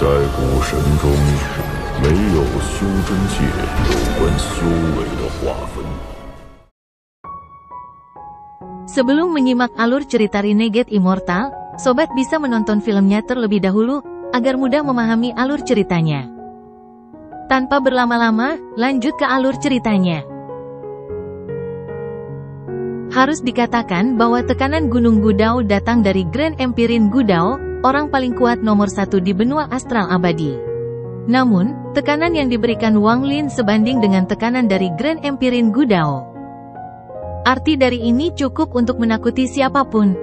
在古神中，没有修真界有关修为的划分。Sebelum menyimak alur cerita Renegade Immortal, sobat bisa menonton filmnya terlebih dahulu, agar mudah memahami alur ceritanya. Tanpa berlama-lama, lanjut ke alur ceritanya. Harus dikatakan bahwa tekanan Gunung Gudao datang dari Grand Empirin Gudao, orang paling kuat nomor 1 di benua astral abadi. Namun, tekanan yang diberikan Wang Lin sebanding dengan tekanan dari Grand Empirin Gudao. Arti dari ini cukup untuk menakuti siapapun.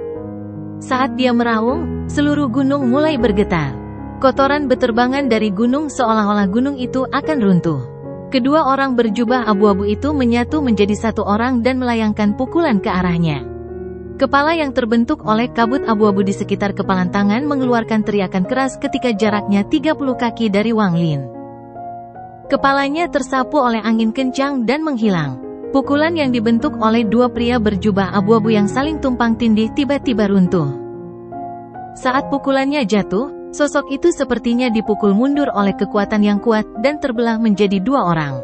Saat dia meraung, seluruh gunung mulai bergetar. Kotoran beterbangan dari gunung seolah-olah gunung itu akan runtuh. Kedua orang berjubah abu-abu itu menyatu menjadi satu orang dan melayangkan pukulan ke arahnya. Kepala yang terbentuk oleh kabut abu-abu di sekitar kepalan tangan mengeluarkan teriakan keras ketika jaraknya 30 kaki dari Wang Lin. Kepalanya tersapu oleh angin kencang dan menghilang. Pukulan yang dibentuk oleh dua pria berjubah abu-abu yang saling tumpang tindih tiba-tiba runtuh. Saat pukulannya jatuh, sosok itu sepertinya dipukul mundur oleh kekuatan yang kuat dan terbelah menjadi dua orang.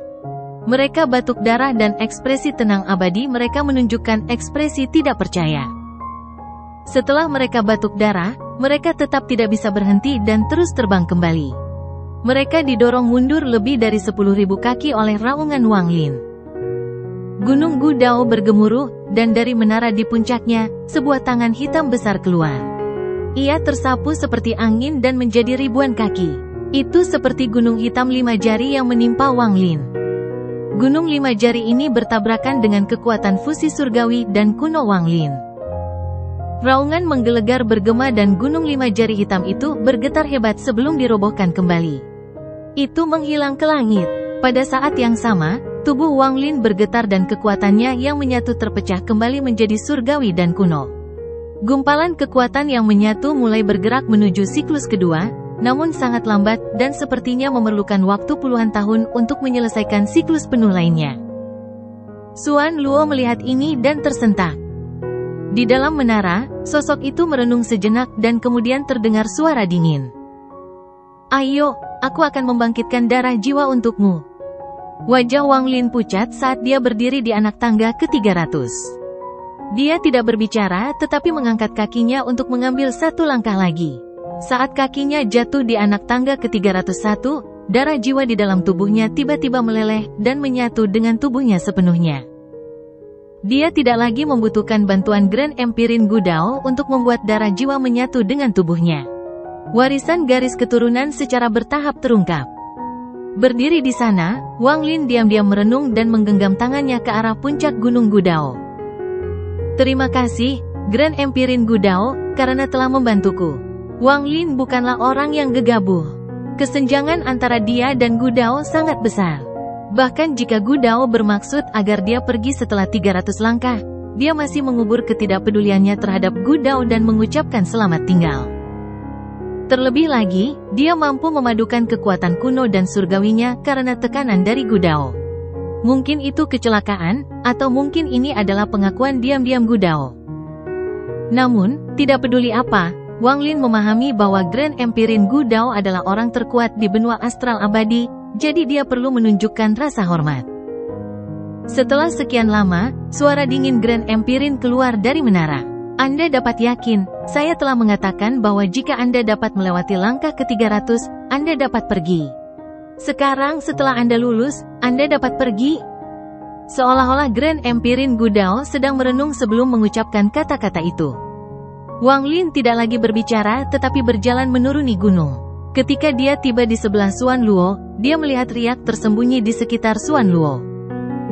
Mereka batuk darah dan ekspresi tenang abadi mereka menunjukkan ekspresi tidak percaya. Setelah mereka batuk darah, mereka tetap tidak bisa berhenti dan terus terbang kembali. Mereka didorong mundur lebih dari 10.000 kaki oleh raungan Wang Lin. Gunung Gudao bergemuruh, dan dari menara di puncaknya, sebuah tangan hitam besar keluar. Ia tersapu seperti angin dan menjadi ribuan kaki. Itu seperti gunung hitam 5 jari yang menimpa Wang Lin. Gunung 5 jari ini bertabrakan dengan kekuatan fusi surgawi dan kuno Wang Lin. Raungan menggelegar bergema dan gunung 5 jari hitam itu bergetar hebat sebelum dirobohkan kembali. Itu menghilang ke langit. Pada saat yang sama, tubuh Wang Lin bergetar dan kekuatannya yang menyatu terpecah kembali menjadi surgawi dan kuno. Gumpalan kekuatan yang menyatu mulai bergerak menuju siklus kedua, namun sangat lambat dan sepertinya memerlukan waktu puluhan tahun untuk menyelesaikan siklus penuh lainnya. Xuan Luo melihat ini dan tersentak. Di dalam menara, sosok itu merenung sejenak dan kemudian terdengar suara dingin. "Ayo, aku akan membangkitkan darah jiwa untukmu." Wajah Wang Lin pucat saat dia berdiri di anak tangga ke-300. Dia tidak berbicara tetapi mengangkat kakinya untuk mengambil satu langkah lagi. Saat kakinya jatuh di anak tangga ke-301, darah jiwa di dalam tubuhnya tiba-tiba meleleh dan menyatu dengan tubuhnya sepenuhnya. Dia tidak lagi membutuhkan bantuan Grand Empirin Gudao untuk membuat darah jiwa menyatu dengan tubuhnya. Warisan garis keturunan secara bertahap terungkap. Berdiri di sana, Wang Lin diam-diam merenung dan menggenggam tangannya ke arah puncak Gunung Gudao. "Terima kasih, Grand Empirin Gudao, karena telah membantuku." Wang Lin bukanlah orang yang gegabah. Kesenjangan antara dia dan Gudao sangat besar. Bahkan jika Gudao bermaksud agar dia pergi setelah 300 langkah, dia masih mengubur ketidakpeduliannya terhadap Gudao dan mengucapkan selamat tinggal. Terlebih lagi, dia mampu memadukan kekuatan kuno dan surgawinya karena tekanan dari Gudao. Mungkin itu kecelakaan, atau mungkin ini adalah pengakuan diam-diam Gudao. Namun, tidak peduli apa, Wang Lin memahami bahwa Grand Empirin Gudao adalah orang terkuat di benua astral abadi, jadi dia perlu menunjukkan rasa hormat. Setelah sekian lama, suara dingin Grand Empirin keluar dari menara. "Anda dapat yakin, saya telah mengatakan bahwa jika Anda dapat melewati langkah ke-300, Anda dapat pergi. Sekarang setelah Anda lulus, Anda dapat pergi?" Seolah-olah Grand Empirin Gudao sedang merenung sebelum mengucapkan kata-kata itu. Wang Lin tidak lagi berbicara tetapi berjalan menuruni gunung. Ketika dia tiba di sebelah Xuan Luo, dia melihat riak tersembunyi di sekitar Xuan Luo.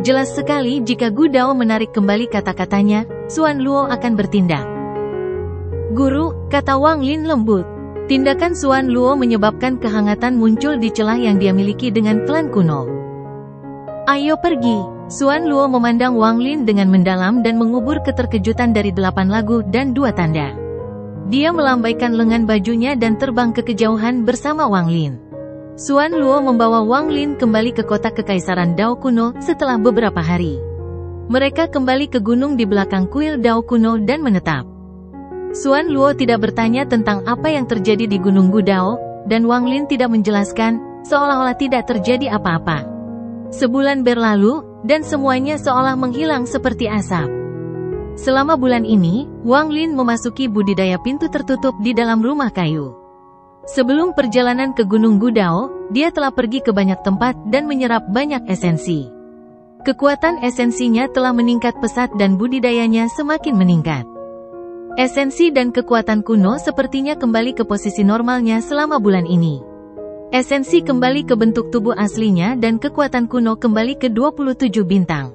Jelas sekali jika Gudao menarik kembali kata-katanya, Xuan Luo akan bertindak. "Guru," kata Wang Lin lembut. Tindakan Xuan Luo menyebabkan kehangatan muncul di celah yang dia miliki dengan klan kuno. "Ayo pergi." Xuan Luo memandang Wang Lin dengan mendalam dan mengubur keterkejutan dari 8 lagu dan 2 tanda. Dia melambaikan lengan bajunya dan terbang ke kejauhan bersama Wang Lin. Xuan Luo membawa Wang Lin kembali ke kota kekaisaran Dao kuno setelah beberapa hari. Mereka kembali ke gunung di belakang kuil Dao kuno dan menetap. Xuan Luo tidak bertanya tentang apa yang terjadi di Gunung Gudao, dan Wang Lin tidak menjelaskan, seolah-olah tidak terjadi apa-apa. Sebulan berlalu, dan semuanya seolah menghilang seperti asap. Selama bulan ini, Wang Lin memasuki budidaya pintu tertutup di dalam rumah kayu. Sebelum perjalanan ke Gunung Gudao, dia telah pergi ke banyak tempat dan menyerap banyak esensi. Kekuatan esensinya telah meningkat pesat dan budidayanya semakin meningkat. Esensi dan kekuatan kuno sepertinya kembali ke posisi normalnya selama bulan ini. Esensi kembali ke bentuk tubuh aslinya dan kekuatan kuno kembali ke 27 bintang.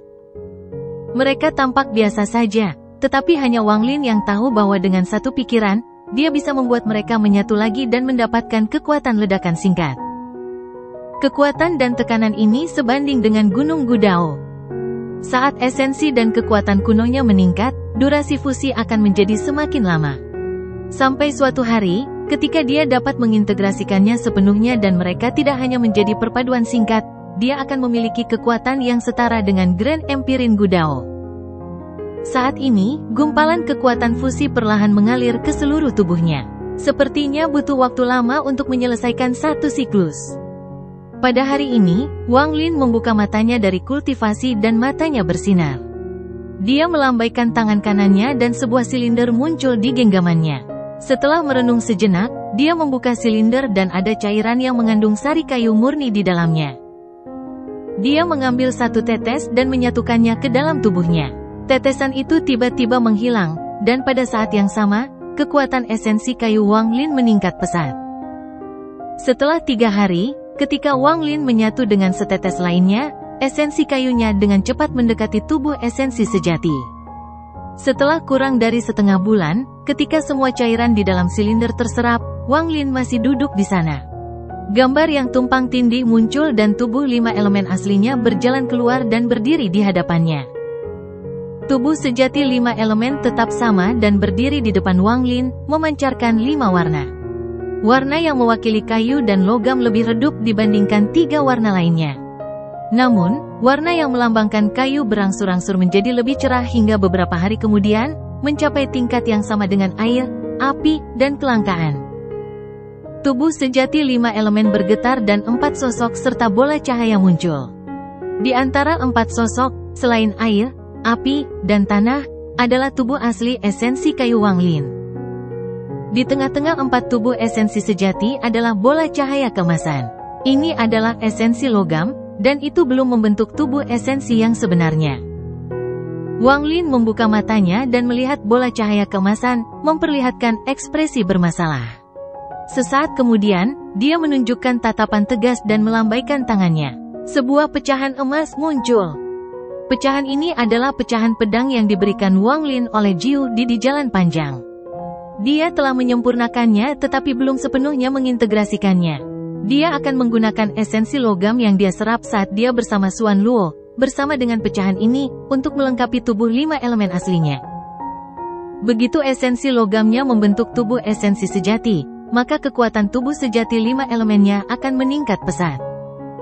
Mereka tampak biasa saja, tetapi hanya Wang Lin yang tahu bahwa dengan satu pikiran, dia bisa membuat mereka menyatu lagi dan mendapatkan kekuatan ledakan singkat. Kekuatan dan tekanan ini sebanding dengan Gunung Gudao. Saat esensi dan kekuatan kunonya meningkat, durasi fusi akan menjadi semakin lama. Sampai suatu hari, ketika dia dapat mengintegrasikannya sepenuhnya dan mereka tidak hanya menjadi perpaduan singkat, dia akan memiliki kekuatan yang setara dengan Grand Empirin Gudao. Saat ini, gumpalan kekuatan fusi perlahan mengalir ke seluruh tubuhnya. Sepertinya butuh waktu lama untuk menyelesaikan satu siklus. Pada hari ini, Wang Lin membuka matanya dari kultivasi dan matanya bersinar. Dia melambaikan tangan kanannya dan sebuah silinder muncul di genggamannya. Setelah merenung sejenak, dia membuka silinder dan ada cairan yang mengandung sari kayu murni di dalamnya. Dia mengambil satu tetes dan menyatukannya ke dalam tubuhnya. Tetesan itu tiba-tiba menghilang, dan pada saat yang sama, kekuatan esensi kayu Wang Lin meningkat pesat. Setelah 3 hari, ketika Wang Lin menyatu dengan setetes lainnya, esensi kayunya dengan cepat mendekati tubuh esensi sejati. Setelah kurang dari setengah bulan, ketika semua cairan di dalam silinder terserap, Wang Lin masih duduk di sana. Gambar yang tumpang tindih muncul dan tubuh 5 elemen aslinya berjalan keluar dan berdiri di hadapannya. Tubuh sejati 5 elemen tetap sama dan berdiri di depan Wang Lin, memancarkan 5 warna. Warna yang mewakili kayu dan logam lebih redup dibandingkan 3 warna lainnya. Namun, warna yang melambangkan kayu berangsur-angsur menjadi lebih cerah hingga beberapa hari kemudian, mencapai tingkat yang sama dengan air, api, dan kelangkaan. Tubuh sejati 5 elemen bergetar dan 4 sosok serta bola cahaya muncul. Di antara 4 sosok, selain air, api, dan tanah, adalah tubuh asli esensi kayu Wang Lin. Di tengah-tengah 4 tubuh esensi sejati adalah bola cahaya keemasan. Ini adalah esensi logam, dan itu belum membentuk tubuh esensi yang sebenarnya. Wang Lin membuka matanya dan melihat bola cahaya keemasan, memperlihatkan ekspresi bermasalah. Sesaat kemudian, dia menunjukkan tatapan tegas dan melambaikan tangannya. Sebuah pecahan emas muncul. Pecahan ini adalah pecahan pedang yang diberikan Wang Lin oleh Jiu di Jalan Panjang. Dia telah menyempurnakannya tetapi belum sepenuhnya mengintegrasikannya. Dia akan menggunakan esensi logam yang dia serap saat dia bersama Xuan Luo, bersama dengan pecahan ini, untuk melengkapi tubuh 5 elemen aslinya. Begitu esensi logamnya membentuk tubuh esensi sejati, maka kekuatan tubuh sejati 5 elemennya akan meningkat pesat.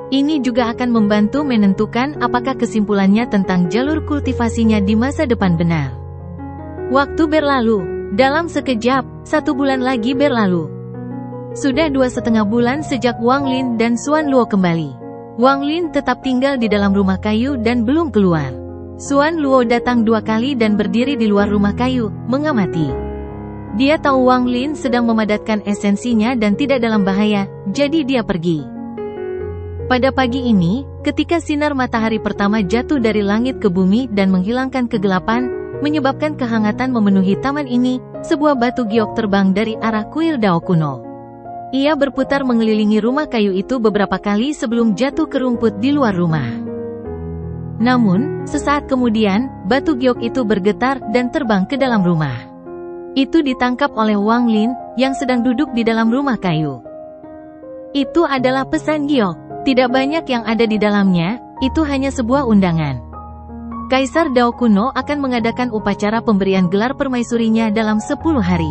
Ini juga akan membantu menentukan apakah kesimpulannya tentang jalur kultivasinya di masa depan benar. Waktu berlalu. Dalam sekejap, 1 bulan lagi berlalu. Sudah 2,5 bulan sejak Wang Lin dan Xuan Luo kembali. Wang Lin tetap tinggal di dalam rumah kayu dan belum keluar. Xuan Luo datang 2 kali dan berdiri di luar rumah kayu, mengamati. Dia tahu Wang Lin sedang memadatkan esensinya dan tidak dalam bahaya, jadi dia pergi. Pada pagi ini, ketika sinar matahari pertama jatuh dari langit ke bumi dan menghilangkan kegelapan, menyebabkan kehangatan memenuhi taman ini, sebuah batu giok terbang dari arah kuil Dao kuno. Ia berputar mengelilingi rumah kayu itu beberapa kali sebelum jatuh ke rumput di luar rumah. Namun, sesaat kemudian, batu giok itu bergetar dan terbang ke dalam rumah. Itu ditangkap oleh Wang Lin, yang sedang duduk di dalam rumah kayu. Itu adalah pesan giok. Tidak banyak yang ada di dalamnya, itu hanya sebuah undangan. Kaisar Dao kuno akan mengadakan upacara pemberian gelar permaisurinya dalam 10 hari.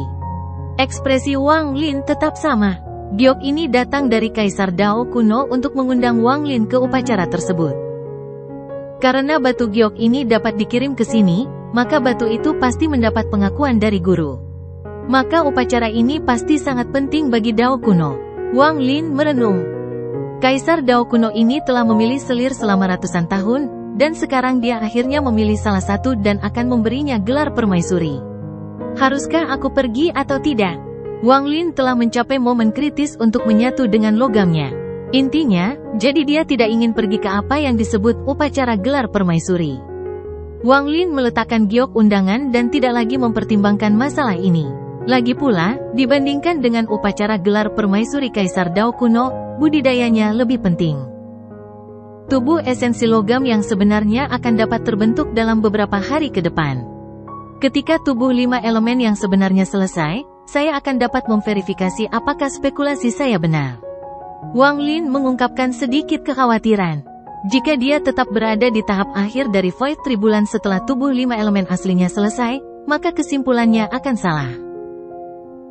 Ekspresi Wang Lin tetap sama. Giok ini datang dari Kaisar Dao kuno untuk mengundang Wang Lin ke upacara tersebut. Karena batu giok ini dapat dikirim ke sini, maka batu itu pasti mendapat pengakuan dari guru. Maka upacara ini pasti sangat penting bagi Dao kuno. Wang Lin merenung. Kaisar Dao kuno ini telah memilih selir selama ratusan tahun, dan sekarang dia akhirnya memilih salah satu dan akan memberinya gelar permaisuri. Haruskah aku pergi atau tidak? Wang Lin telah mencapai momen kritis untuk menyatu dengan logamnya. Intinya, jadi dia tidak ingin pergi ke apa yang disebut upacara gelar permaisuri. Wang Lin meletakkan giok undangan dan tidak lagi mempertimbangkan masalah ini. Lagi pula, dibandingkan dengan upacara gelar permaisuri Kaisar Dao kuno, budidayanya lebih penting. Tubuh esensi logam yang sebenarnya akan dapat terbentuk dalam beberapa hari ke depan. Ketika tubuh 5 elemen yang sebenarnya selesai, saya akan dapat memverifikasi apakah spekulasi saya benar. Wang Lin mengungkapkan sedikit kekhawatiran. Jika dia tetap berada di tahap akhir dari Void Tribulan setelah tubuh 5 elemen aslinya selesai, maka kesimpulannya akan salah.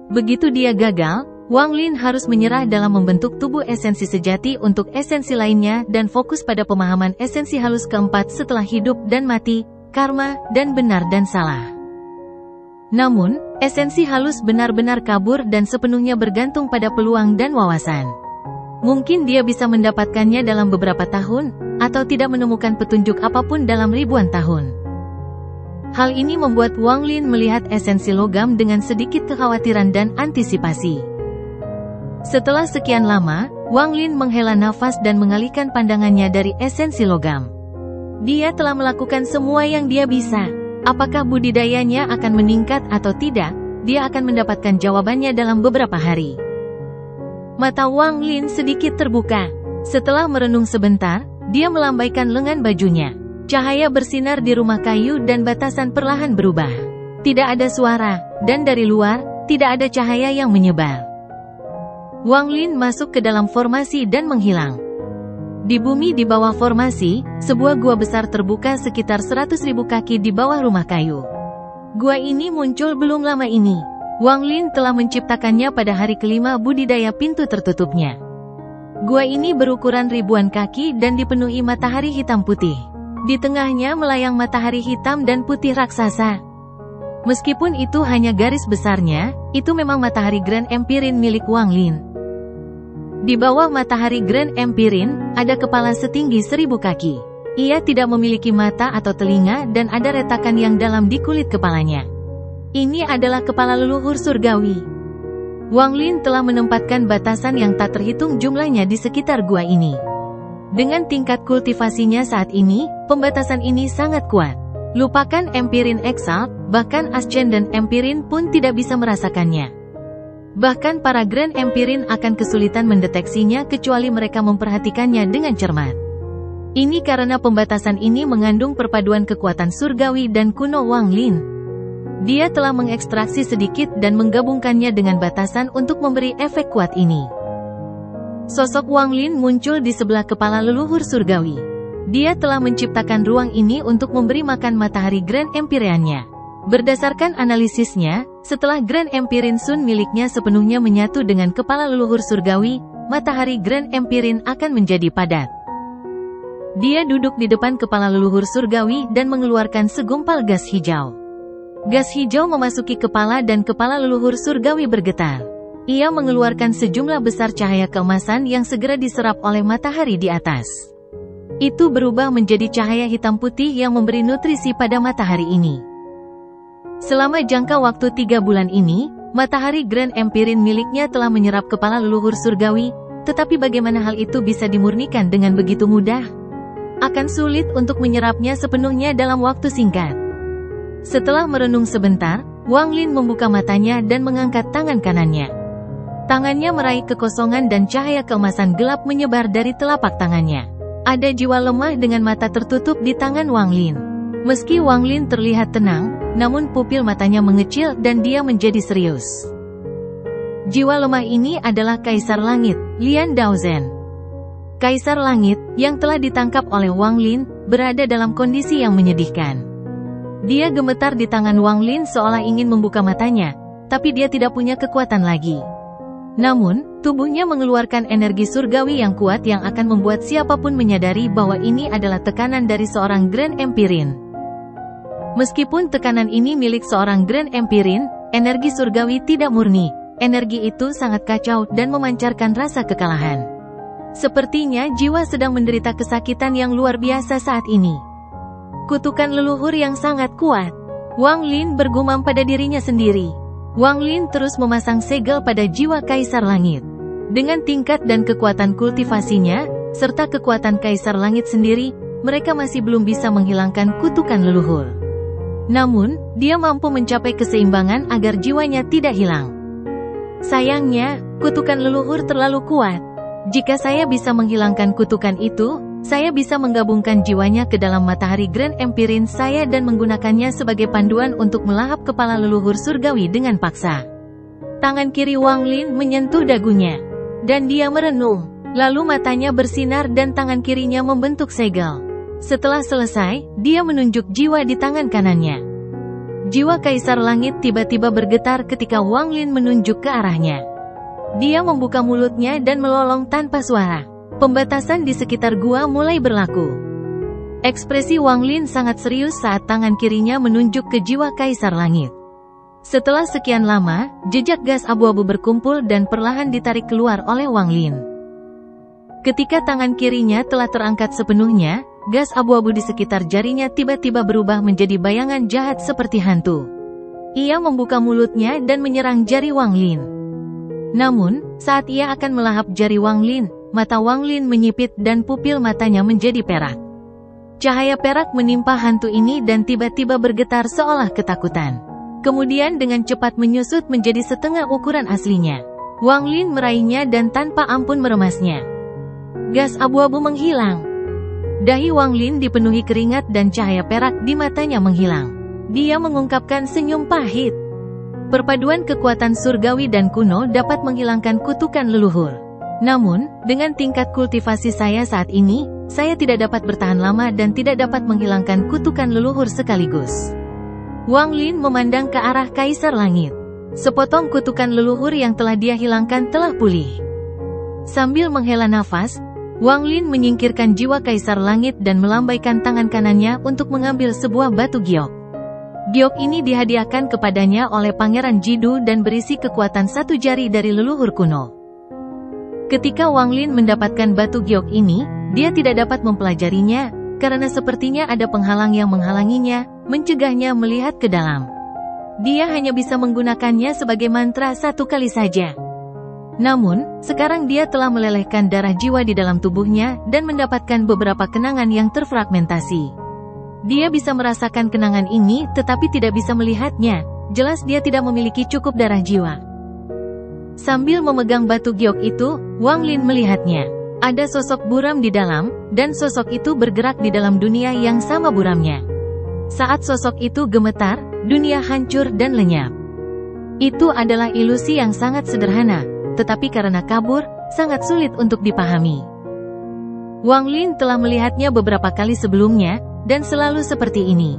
Begitu dia gagal, Wang Lin harus menyerah dalam membentuk tubuh esensi sejati untuk esensi lainnya dan fokus pada pemahaman esensi halus keempat setelah hidup dan mati, karma, dan benar dan salah. Namun, esensi halus benar-benar kabur dan sepenuhnya bergantung pada peluang dan wawasan. Mungkin dia bisa mendapatkannya dalam beberapa tahun, atau tidak menemukan petunjuk apapun dalam ribuan tahun. Hal ini membuat Wang Lin melihat esensi logam dengan sedikit kekhawatiran dan antisipasi. Setelah sekian lama, Wang Lin menghela nafas dan mengalihkan pandangannya dari esensi logam. Dia telah melakukan semua yang dia bisa. Apakah budidayanya akan meningkat atau tidak? Dia akan mendapatkan jawabannya dalam beberapa hari. Mata Wang Lin sedikit terbuka. Setelah merenung sebentar, dia melambaikan lengan bajunya. Cahaya bersinar di rumah kayu dan batasan perlahan berubah. Tidak ada suara, dan dari luar, tidak ada cahaya yang menyebar. Wang Lin masuk ke dalam formasi dan menghilang. Di bumi di bawah formasi, sebuah gua besar terbuka sekitar 100.000 kaki di bawah rumah kayu. Gua ini muncul belum lama ini. Wang Lin telah menciptakannya pada hari kelima budidaya pintu tertutupnya. Gua ini berukuran ribuan kaki dan dipenuhi matahari hitam putih. Di tengahnya melayang matahari hitam dan putih raksasa. Meskipun itu hanya garis besarnya, itu memang matahari Grand Empirin milik Wang Lin. Di bawah matahari Grand Empirin, ada kepala setinggi 1000 kaki. Ia tidak memiliki mata atau telinga dan ada retakan yang dalam di kulit kepalanya. Ini adalah kepala leluhur surgawi. Wang Lin telah menempatkan batasan yang tak terhitung jumlahnya di sekitar gua ini. Dengan tingkat kultivasinya saat ini, pembatasan ini sangat kuat. Lupakan Empirin Exalt, bahkan Ascendant Empirin pun tidak bisa merasakannya. Bahkan para Grand Empirin akan kesulitan mendeteksinya kecuali mereka memperhatikannya dengan cermat. Ini karena pembatasan ini mengandung perpaduan kekuatan surgawi dan kuno Wang Lin. Dia telah mengekstraksi sedikit dan menggabungkannya dengan batasan untuk memberi efek kuat ini. Sosok Wang Lin muncul di sebelah kepala leluhur surgawi. Dia telah menciptakan ruang ini untuk memberi makan matahari Grand Empiriannya. Berdasarkan analisisnya, setelah Grand Empirin Sun miliknya sepenuhnya menyatu dengan kepala leluhur surgawi, matahari Grand Empirin akan menjadi padat. Dia duduk di depan kepala leluhur surgawi dan mengeluarkan segumpal gas hijau. Gas hijau memasuki kepala dan kepala leluhur surgawi bergetar. Ia mengeluarkan sejumlah besar cahaya keemasan yang segera diserap oleh matahari di atas. Itu berubah menjadi cahaya hitam putih yang memberi nutrisi pada matahari ini. Selama jangka waktu 3 bulan ini, matahari Grand Empirin miliknya telah menyerap kepala leluhur surgawi, tetapi bagaimana hal itu bisa dimurnikan dengan begitu mudah? Akan sulit untuk menyerapnya sepenuhnya dalam waktu singkat. Setelah merenung sebentar, Wang Lin membuka matanya dan mengangkat tangan kanannya. Tangannya meraih kekosongan dan cahaya keemasan gelap menyebar dari telapak tangannya. Ada jiwa lemah dengan mata tertutup di tangan Wang Lin. Meski Wang Lin terlihat tenang, namun pupil matanya mengecil dan dia menjadi serius. Jiwa lemah ini adalah Kaisar Langit, Lian Daozhen. Kaisar Langit, yang telah ditangkap oleh Wang Lin, berada dalam kondisi yang menyedihkan. Dia gemetar di tangan Wang Lin seolah ingin membuka matanya, tapi dia tidak punya kekuatan lagi. Namun, tubuhnya mengeluarkan energi surgawi yang kuat yang akan membuat siapapun menyadari bahwa ini adalah tekanan dari seorang Grand Empirin. Meskipun tekanan ini milik seorang Grand Empirin, energi surgawi tidak murni, energi itu sangat kacau dan memancarkan rasa kekalahan. Sepertinya jiwa sedang menderita kesakitan yang luar biasa saat ini. Kutukan leluhur yang sangat kuat. Wang Lin bergumam pada dirinya sendiri. Wang Lin terus memasang segel pada jiwa Kaisar Langit. Dengan tingkat dan kekuatan kultivasinya, serta kekuatan Kaisar Langit sendiri, mereka masih belum bisa menghilangkan kutukan leluhur. Namun, dia mampu mencapai keseimbangan agar jiwanya tidak hilang. Sayangnya, kutukan leluhur terlalu kuat. Jika saya bisa menghilangkan kutukan itu, saya bisa menggabungkan jiwanya ke dalam matahari Grand Empirin saya dan menggunakannya sebagai panduan untuk melahap kepala leluhur surgawi dengan paksa. Tangan kiri Wang Lin menyentuh dagunya. Dan dia merenung. Lalu matanya bersinar dan tangan kirinya membentuk segel. Setelah selesai, dia menunjuk jiwa di tangan kanannya. Jiwa Kaisar Langit tiba-tiba bergetar ketika Wang Lin menunjuk ke arahnya. Dia membuka mulutnya dan melolong tanpa suara. Pembatasan di sekitar gua mulai berlaku. Ekspresi Wang Lin sangat serius saat tangan kirinya menunjuk ke jiwa Kaisar Langit. Setelah sekian lama, jejak gas abu-abu berkumpul dan perlahan ditarik keluar oleh Wang Lin. Ketika tangan kirinya telah terangkat sepenuhnya, gas abu-abu di sekitar jarinya tiba-tiba berubah menjadi bayangan jahat seperti hantu. Ia membuka mulutnya dan menyerang jari Wang Lin. Namun, saat ia akan melahap jari Wang Lin, mata Wang Lin menyipit dan pupil matanya menjadi perak. Cahaya perak menimpa hantu ini dan tiba-tiba bergetar seolah ketakutan. Kemudian dengan cepat menyusut menjadi setengah ukuran aslinya. Wang Lin meraihnya dan tanpa ampun meremasnya. Gas abu-abu menghilang. Dahi Wang Lin dipenuhi keringat dan cahaya perak di matanya menghilang. Dia mengungkapkan senyum pahit. Perpaduan kekuatan surgawi dan kuno dapat menghilangkan kutukan leluhur. Namun, dengan tingkat kultivasi saya saat ini, saya tidak dapat bertahan lama dan tidak dapat menghilangkan kutukan leluhur sekaligus. Wang Lin memandang ke arah Kaisar Langit. Sepotong kutukan leluhur yang telah dia hilangkan telah pulih. Sambil menghela nafas, Wang Lin menyingkirkan jiwa Kaisar Langit dan melambaikan tangan kanannya untuk mengambil sebuah batu giok. Giok ini dihadiahkan kepadanya oleh Pangeran Jidu dan berisi kekuatan satu jari dari leluhur kuno. Ketika Wang Lin mendapatkan batu giok ini, dia tidak dapat mempelajarinya, karena sepertinya ada penghalang yang menghalanginya, mencegahnya melihat ke dalam. Dia hanya bisa menggunakannya sebagai mantra satu kali saja. Namun, sekarang dia telah melelehkan darah jiwa di dalam tubuhnya dan mendapatkan beberapa kenangan yang terfragmentasi. Dia bisa merasakan kenangan ini tetapi tidak bisa melihatnya, jelas dia tidak memiliki cukup darah jiwa. Sambil memegang batu giok itu, Wang Lin melihatnya. Ada sosok buram di dalam, dan sosok itu bergerak di dalam dunia yang sama buramnya. Saat sosok itu gemetar, dunia hancur dan lenyap. Itu adalah ilusi yang sangat sederhana, tetapi karena kabur, sangat sulit untuk dipahami. Wang Lin telah melihatnya beberapa kali sebelumnya, dan selalu seperti ini.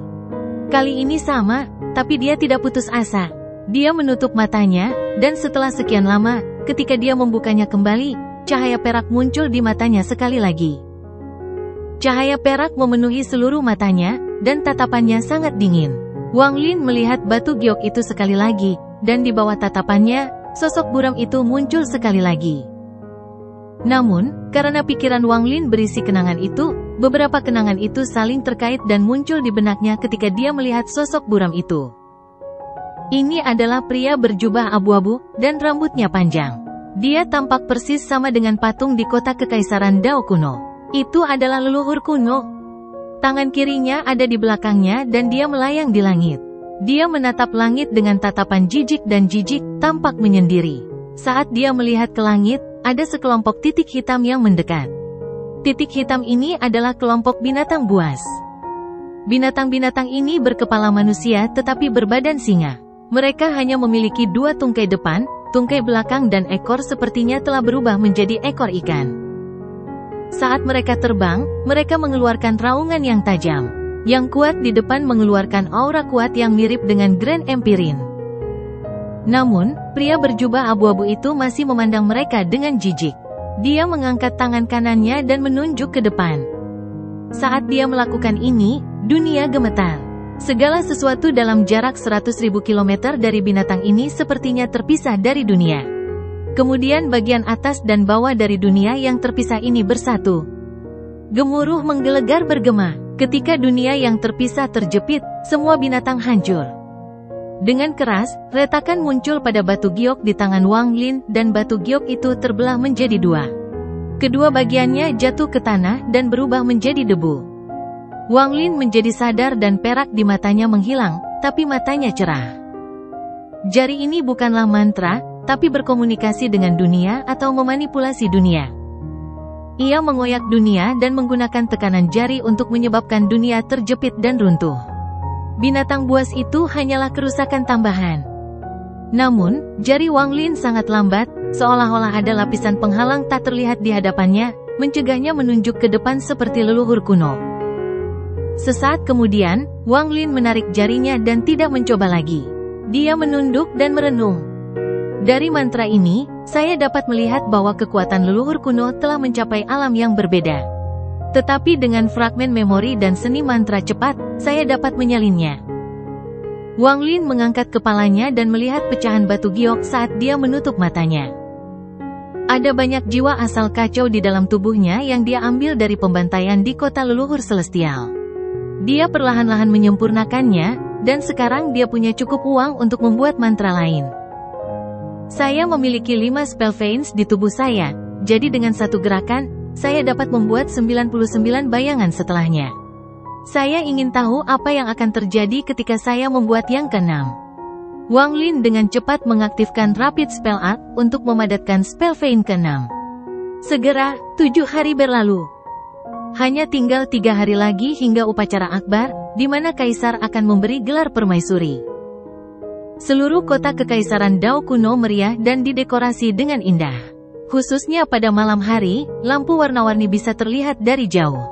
Kali ini sama, tapi dia tidak putus asa. Dia menutup matanya, dan setelah sekian lama, ketika dia membukanya kembali, cahaya perak muncul di matanya sekali lagi. Cahaya perak memenuhi seluruh matanya, dan tatapannya sangat dingin. Wang Lin melihat batu giok itu sekali lagi, dan di bawah tatapannya, sosok buram itu muncul sekali lagi. Namun, karena pikiran Wang Lin berisi kenangan itu, beberapa kenangan itu saling terkait dan muncul di benaknya ketika dia melihat sosok buram itu. Ini adalah pria berjubah abu-abu, dan rambutnya panjang. Dia tampak persis sama dengan patung di kota Kekaisaran Dao kuno. Itu adalah leluhur kuno. Tangan kirinya ada di belakangnya dan dia melayang di langit. Dia menatap langit dengan tatapan jijik dan jijik, tampak menyendiri. Saat dia melihat ke langit, ada sekelompok titik hitam yang mendekat. Titik hitam ini adalah kelompok binatang buas. Binatang-binatang ini berkepala manusia tetapi berbadan singa. Mereka hanya memiliki dua tungkai depan, tungkai belakang dan ekor sepertinya telah berubah menjadi ekor ikan. Saat mereka terbang, mereka mengeluarkan raungan yang tajam. Yang kuat di depan mengeluarkan aura kuat yang mirip dengan Grand Empirin. Namun, pria berjubah abu-abu itu masih memandang mereka dengan jijik. Dia mengangkat tangan kanannya dan menunjuk ke depan. Saat dia melakukan ini, dunia gemetar. Segala sesuatu dalam jarak 100.000 km dari binatang ini sepertinya terpisah dari dunia. Kemudian bagian atas dan bawah dari dunia yang terpisah ini bersatu. Gemuruh menggelegar bergema. Ketika dunia yang terpisah terjepit, semua binatang hancur. Dengan keras, retakan muncul pada batu giok di tangan Wang Lin dan batu giok itu terbelah menjadi dua. Kedua bagiannya jatuh ke tanah dan berubah menjadi debu. Wang Lin menjadi sadar dan perak di matanya menghilang, tapi matanya cerah. Jari ini bukanlah mantra, tapi berkomunikasi dengan dunia atau memanipulasi dunia. Ia mengoyak dunia dan menggunakan tekanan jari untuk menyebabkan dunia terjepit dan runtuh. Binatang buas itu hanyalah kerusakan tambahan. Namun, jari Wang Lin sangat lambat, seolah-olah ada lapisan penghalang tak terlihat di hadapannya, mencegahnya menunjuk ke depan seperti leluhur kuno. Sesaat kemudian, Wang Lin menarik jarinya dan tidak mencoba lagi. Dia menunduk dan merenung. Dari mantra ini, saya dapat melihat bahwa kekuatan leluhur kuno telah mencapai alam yang berbeda. Tetapi dengan fragmen memori dan seni mantra cepat, saya dapat menyalinnya. Wang Lin mengangkat kepalanya dan melihat pecahan batu giok saat dia menutup matanya. Ada banyak jiwa asal kacau di dalam tubuhnya yang dia ambil dari pembantaian di kota leluhur celestial. Dia perlahan-lahan menyempurnakannya, dan sekarang dia punya cukup uang untuk membuat mantra lain. Saya memiliki 5 spell veins di tubuh saya, jadi dengan satu gerakan, saya dapat membuat 99 bayangan setelahnya. Saya ingin tahu apa yang akan terjadi ketika saya membuat yang keenam. Wang Lin dengan cepat mengaktifkan Rapid Spell Art untuk memadatkan spell vein keenam. Segera, 7 hari berlalu. Hanya tinggal 3 hari lagi hingga upacara akbar, di mana Kaisar akan memberi gelar permaisuri. Seluruh kota Kekaisaran Dao kuno meriah dan didekorasi dengan indah. Khususnya pada malam hari, lampu warna-warni bisa terlihat dari jauh.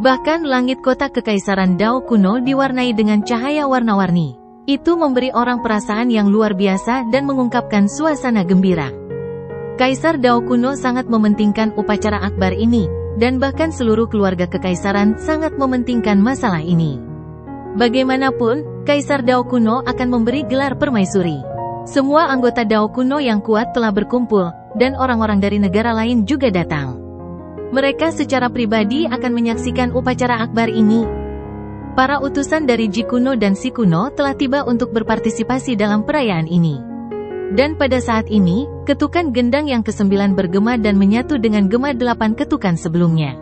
Bahkan langit kota Kekaisaran Dao kuno diwarnai dengan cahaya warna-warni. Itu memberi orang perasaan yang luar biasa dan mengungkapkan suasana gembira. Kaisar Dao kuno sangat mementingkan upacara akbar ini, dan bahkan seluruh keluarga kekaisaran sangat mementingkan masalah ini. Bagaimanapun, Kaisar Dao kuno akan memberi gelar permaisuri. Semua anggota Dao kuno yang kuat telah berkumpul, dan orang-orang dari negara lain juga datang. Mereka secara pribadi akan menyaksikan upacara akbar ini. Para utusan dari Ji kuno dan Si kuno telah tiba untuk berpartisipasi dalam perayaan ini. Dan pada saat ini, ketukan gendang yang ke-9 bergema dan menyatu dengan gema 8 ketukan sebelumnya.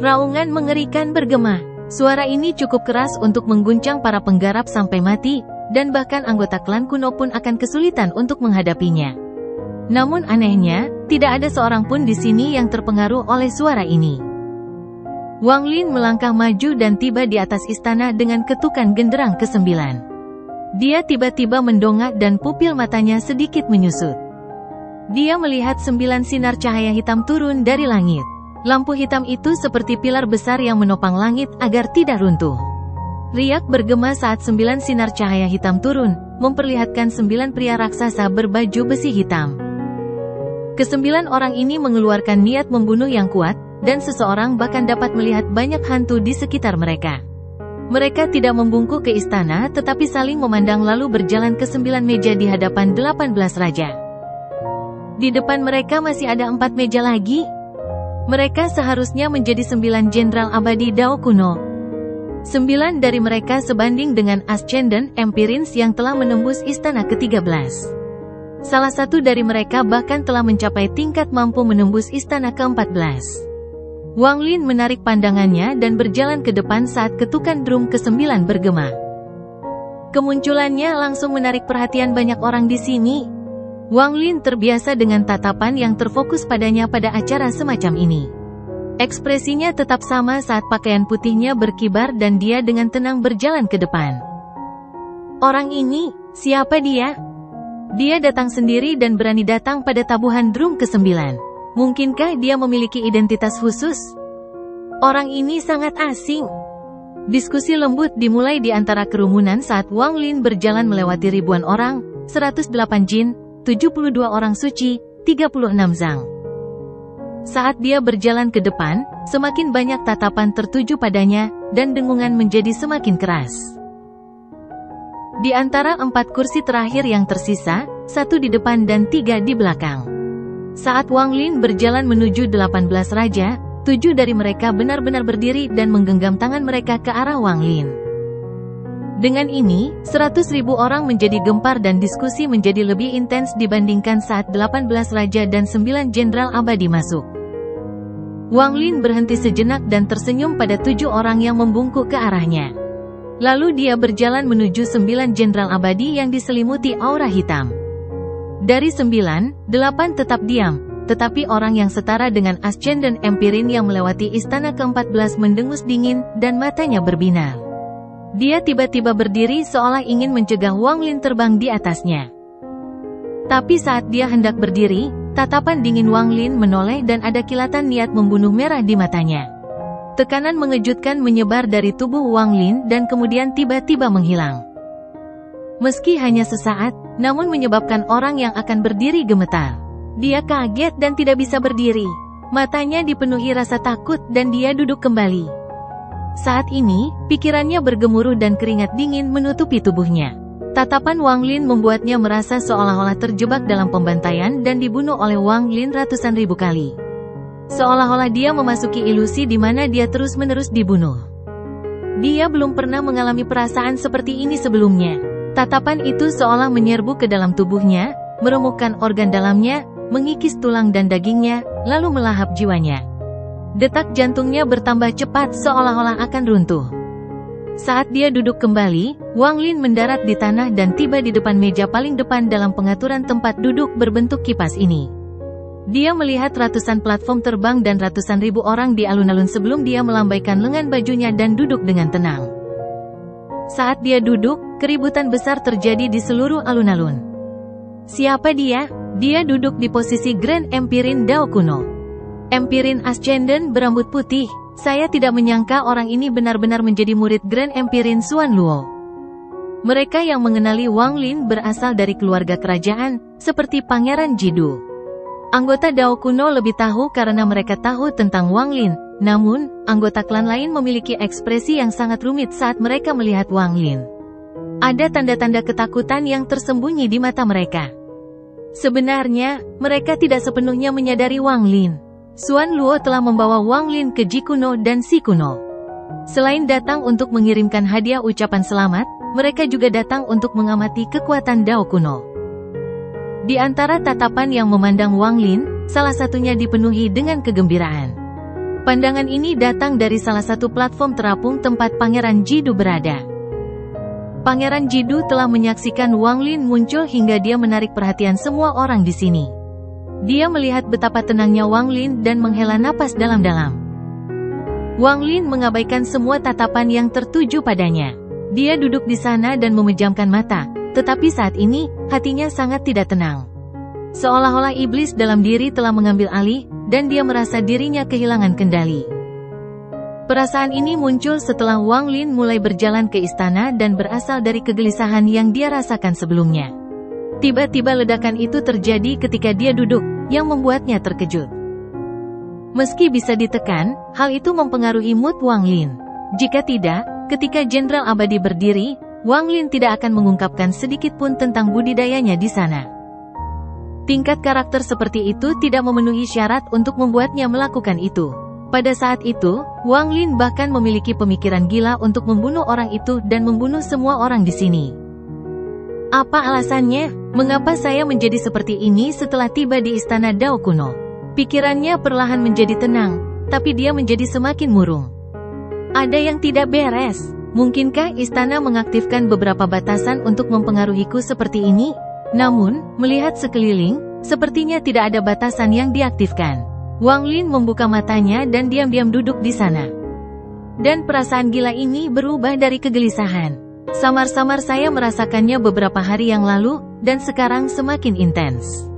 Raungan mengerikan bergema. Suara ini cukup keras untuk mengguncang para penggarap sampai mati, dan bahkan anggota klan kuno pun akan kesulitan untuk menghadapinya. Namun anehnya, tidak ada seorang pun di sini yang terpengaruh oleh suara ini. Wang Lin melangkah maju dan tiba di atas istana dengan ketukan genderang ke-9. Dia tiba-tiba mendongak dan pupil matanya sedikit menyusut. Dia melihat 9 sinar cahaya hitam turun dari langit. Lampu hitam itu seperti pilar besar yang menopang langit agar tidak runtuh. Riak bergema saat 9 sinar cahaya hitam turun, memperlihatkan 9 pria raksasa berbaju besi hitam. Ke-9 orang ini mengeluarkan niat membunuh yang kuat, dan seseorang bahkan dapat melihat banyak hantu di sekitar mereka. Mereka tidak membungkuk ke istana tetapi saling memandang lalu berjalan ke 9 meja di hadapan 18 raja. Di depan mereka masih ada 4 meja lagi. Mereka seharusnya menjadi 9 jenderal abadi Dao kuno. 9 dari mereka sebanding dengan Ascendant Empirins yang telah menembus istana ke-13. Salah satu dari mereka bahkan telah mencapai tingkat mampu menembus istana ke-14. Wang Lin menarik pandangannya dan berjalan ke depan saat ketukan drum ke-9 bergema. Kemunculannya langsung menarik perhatian banyak orang di sini. Wang Lin terbiasa dengan tatapan yang terfokus padanya pada acara semacam ini. Ekspresinya tetap sama saat pakaian putihnya berkibar dan dia dengan tenang berjalan ke depan. Orang ini, siapa dia? Dia datang sendiri dan berani datang pada tabuhan drum ke-9. Mungkinkah dia memiliki identitas khusus? Orang ini sangat asing. Diskusi lembut dimulai di antara kerumunan saat Wang Lin berjalan melewati ribuan orang, 108 jin, 72 orang suci, 36 zang. Saat dia berjalan ke depan, semakin banyak tatapan tertuju padanya, dan dengungan menjadi semakin keras. Di antara 4 kursi terakhir yang tersisa, 1 di depan dan 3 di belakang. Saat Wang Lin berjalan menuju 18 raja, 7 dari mereka benar-benar berdiri dan menggenggam tangan mereka ke arah Wang Lin. Dengan ini, 100.000 orang menjadi gempar dan diskusi menjadi lebih intens dibandingkan saat 18 raja dan 9 jenderal abadi masuk. Wang Lin berhenti sejenak dan tersenyum pada 7 orang yang membungkuk ke arahnya. Lalu dia berjalan menuju 9 jenderal abadi yang diselimuti aura hitam. Dari 9, 8 tetap diam, tetapi orang yang setara dengan Ascendant Empirin yang melewati istana ke-14 mendengus dingin dan matanya berbinar. Dia tiba-tiba berdiri seolah ingin mencegah Wang Lin terbang di atasnya. Tapi saat dia hendak berdiri, tatapan dingin Wang Lin menoleh dan ada kilatan niat membunuh merah di matanya. Tekanan mengejutkan menyebar dari tubuh Wang Lin dan kemudian tiba-tiba menghilang. Meski hanya sesaat, namun menyebabkan orang yang akan berdiri gemetar. Dia kaget dan tidak bisa berdiri. Matanya dipenuhi rasa takut dan dia duduk kembali. Saat ini, pikirannya bergemuruh dan keringat dingin menutupi tubuhnya. Tatapan Wang Lin membuatnya merasa seolah-olah terjebak dalam pembantaian dan dibunuh oleh Wang Lin ratusan ribu kali. Seolah-olah dia memasuki ilusi di mana dia terus-menerus dibunuh. Dia belum pernah mengalami perasaan seperti ini sebelumnya. Tatapan itu seolah menyerbu ke dalam tubuhnya, meremukkan organ dalamnya, mengikis tulang dan dagingnya, lalu melahap jiwanya. Detak jantungnya bertambah cepat seolah-olah akan runtuh. Saat dia duduk kembali, Wang Lin mendarat di tanah dan tiba di depan meja paling depan dalam pengaturan tempat duduk berbentuk kipas ini. Dia melihat ratusan platform terbang dan ratusan ribu orang di alun-alun sebelum dia melambaikan lengan bajunya dan duduk dengan tenang. Saat dia duduk, keributan besar terjadi di seluruh alun-alun. Siapa dia? Dia duduk di posisi Grand Empirin Dao kuno. Empirin Ascendant berambut putih. Saya tidak menyangka orang ini benar-benar menjadi murid Grand Empirin Xuan Luo. Mereka yang mengenali Wang Lin berasal dari keluarga kerajaan, seperti Pangeran Jidu. Anggota Dao kuno lebih tahu karena mereka tahu tentang Wang Lin, namun, anggota klan lain memiliki ekspresi yang sangat rumit saat mereka melihat Wang Lin. Ada tanda-tanda ketakutan yang tersembunyi di mata mereka. Sebenarnya, mereka tidak sepenuhnya menyadari Wang Lin. Xuan Luo telah membawa Wang Lin ke Ji kuno dan Si kuno. Selain datang untuk mengirimkan hadiah ucapan selamat, mereka juga datang untuk mengamati kekuatan Dao kuno. Di antara tatapan yang memandang Wang Lin, salah satunya dipenuhi dengan kegembiraan. Pandangan ini datang dari salah satu platform terapung tempat Pangeran Jidu berada. Pangeran Jidu telah menyaksikan Wang Lin muncul hingga dia menarik perhatian semua orang di sini. Dia melihat betapa tenangnya Wang Lin dan menghela napas dalam-dalam. Wang Lin mengabaikan semua tatapan yang tertuju padanya. Dia duduk di sana dan memejamkan mata, tetapi saat ini, hatinya sangat tidak tenang. Seolah-olah iblis dalam diri telah mengambil alih, dan dia merasa dirinya kehilangan kendali. Perasaan ini muncul setelah Wang Lin mulai berjalan ke istana dan berasal dari kegelisahan yang dia rasakan sebelumnya. Tiba-tiba ledakan itu terjadi ketika dia duduk, yang membuatnya terkejut. Meski bisa ditekan, hal itu mempengaruhi mood Wang Lin. Jika tidak, ketika Jenderal Abadi berdiri, Wang Lin tidak akan mengungkapkan sedikit pun tentang budidayanya di sana. Tingkat karakter seperti itu tidak memenuhi syarat untuk membuatnya melakukan itu. Pada saat itu, Wang Lin bahkan memiliki pemikiran gila untuk membunuh orang itu dan membunuh semua orang di sini. Apa alasannya? Mengapa saya menjadi seperti ini setelah tiba di istana Dao kuno? Pikirannya perlahan menjadi tenang, tapi dia menjadi semakin murung. Ada yang tidak beres. Mungkinkah istana mengaktifkan beberapa batasan untuk mempengaruhiku seperti ini? Namun, melihat sekeliling, sepertinya tidak ada batasan yang diaktifkan. Wang Lin membuka matanya dan diam-diam duduk di sana. Dan perasaan gila ini berubah dari kegelisahan. Samar-samar saya merasakannya beberapa hari yang lalu, dan sekarang semakin intens.